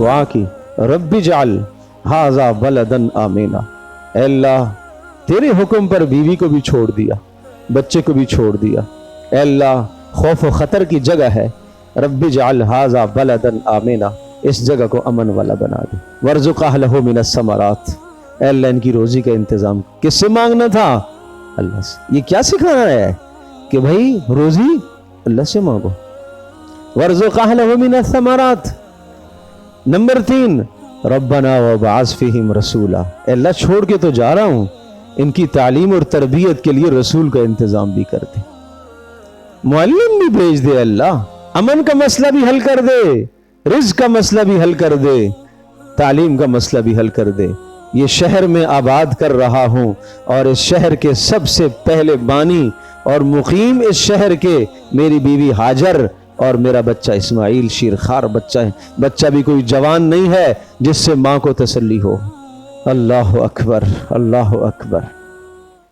دعا کی رب اجعل ھذا بلدا آمنا، اے اللہ تیرے حکم پر بیوی کو بھی چھوڑ دیا، بچے کو بھی چھوڑ دیا، اے اللہ خوف و خطر کی جگہ ہے، رب اجعل ھذا بلدا آمنا، اس جگہ کو امن والا بنا دے، وارزق اہلہ من الثمرات، اے اللہ ان کی روزی کا انتظام کس سے مانگنا تھا؟ اللہ سے۔ یہ کیا سکھانا ہے کہ بھائی روزی اللہ سے مانگو، وارزق اہلہ من الثمرات۔ نمبر 3 ربنا وابعث فیہم رسولا، اے اللہ چھوڑ کے تو جا رہا ہوں، ان کی تعلیم اور تربیت کے لیے رسول کا انتظام بھی کر دے، معلم بھی بھیج دے، اللہ امن کا مسئلہ بھی حل کر دے، رزق کا مسئلہ بھی حل کر دے، تعلیم کا مسئلہ بھی حل کر دے۔ یہ شہر میں آباد کر رہا ہوں اور اس شہر کے سب سے پہلے بانی اور مقیم اس شہر کے میری بیوی ہاجر اور میرا بچہ اسماعیل شیرخوار بچہ ہے، بچہ بھی کوئی جوان نہیں ہے جس سے ماں کو تسلی ہو۔ اللہ اکبر، اللہ اکبر۔